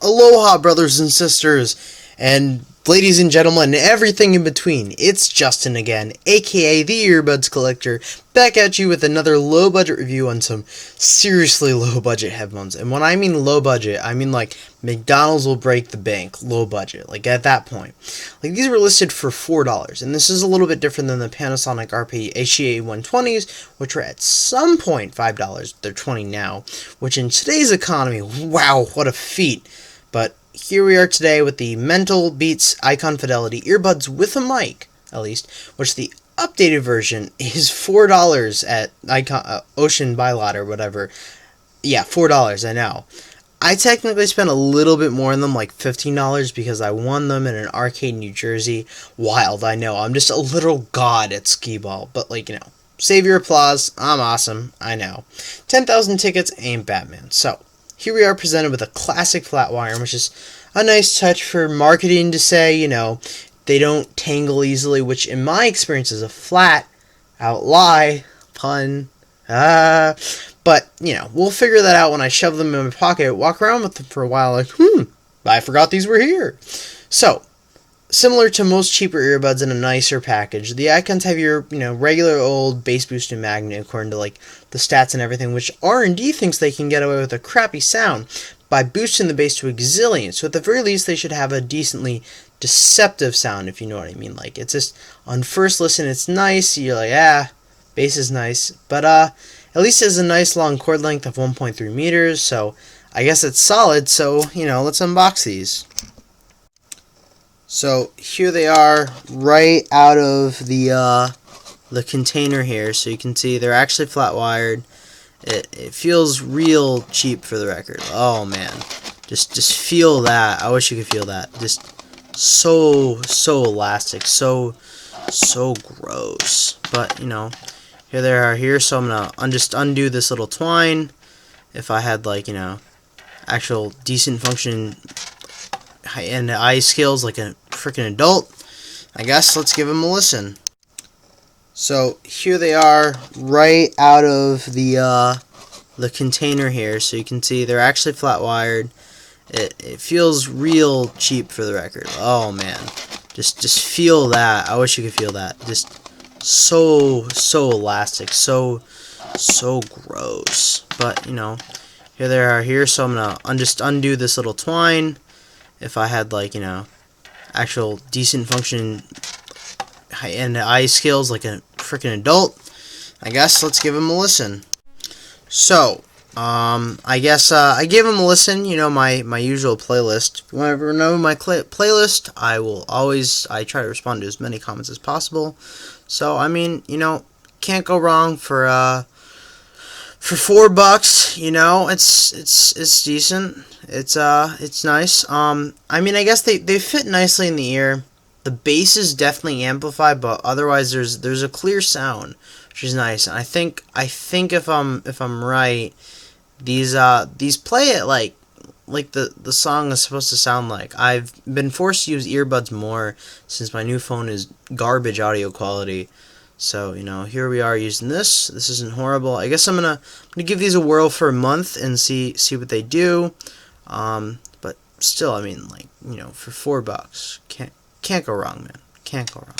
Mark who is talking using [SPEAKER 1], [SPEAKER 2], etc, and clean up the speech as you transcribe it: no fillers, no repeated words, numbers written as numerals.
[SPEAKER 1] Aloha, brothers and sisters, and ladies and gentlemen, and everything in between. It's Justin again, aka the Earbuds Collector, back at you with another low-budget review on some seriously low-budget headphones. And when I mean low-budget, I mean like McDonald's will break the bank, low-budget, like at that point. Like these were listed for $4, and this is a little bit different than the Panasonic HCA 120s, which were at some point $5. They're $20 now, which in today's economy, wow, what a feat. But here we are today with the Mental Beats Icon Fidelity earbuds with a mic, at least, which the updated version is $4 at Ocean Buy Lot or whatever. Yeah, $4, I know. I technically spent a little bit more on them, like $15, because I won them in an arcade in New Jersey. Wild, I know. I'm just a little god at skee-ball, but like, you know, save your applause. I'm awesome, I know. 10,000 tickets ain't Batman, so here we are presented with a classic flat wire, which is a nice touch for marketing to say, you know, they don't tangle easily, which in my experience is a flat out lie, pun, but, you know, we'll figure that out when I shove them in my pocket, walk around with them for a while, like, I forgot these were here. So, similar to most cheaper earbuds in a nicer package, the icons have your, you know, regular old bass boosted magnet according to like the stats and everything, which R&D thinks they can get away with a crappy sound by boosting the bass to a gazillion. So at the very least, they should have a decently deceptive sound, if you know what I mean. Like it's just on first listen, it's nice. You're like, bass is nice, but at least it has a nice long cord length of 1.3 meters. So I guess it's solid. So you know, let's unbox these. So here they are, right out of the container here. So you can see they're actually flat wired. It feels real cheap for the record. Oh man, just feel that. I wish you could feel that. Just so elastic, so gross. But you know, here they are here. So I'm gonna just undo this little twine. If I had like, you know, actual decent function and eye skills like a freaking adult, I guess let's give them a listen. So here they are, right out of the container here. So you can see they're actually flat wired. It feels real cheap for the record. Oh man, just feel that. I wish you could feel that. Just so elastic, so gross. But you know, here they are here. So I'm gonna just undo this little twine. If I had like, you know, actual decent function and eye skills like a freaking adult, I guess let's give them a listen. So I guess I gave them a listen. You know, my usual playlist. If you want to know my playlist, I try to respond to as many comments as possible. So I mean, you know, can't go wrong for $4, you know, it's decent. It's nice. I mean, I guess they fit nicely in the ear. The bass is definitely amplified, but otherwise there's a clear sound, which is nice. And I think if I'm right, these play it like the song is supposed to sound like. I've been forced to use earbuds more since my new phone is garbage audio quality. So, you know, here we are using this. This isn't horrible. I guess I'm gonna give these a whirl for a month and see what they do. But still, I mean, like, you know, for $4, can't go wrong, man. Can't go wrong.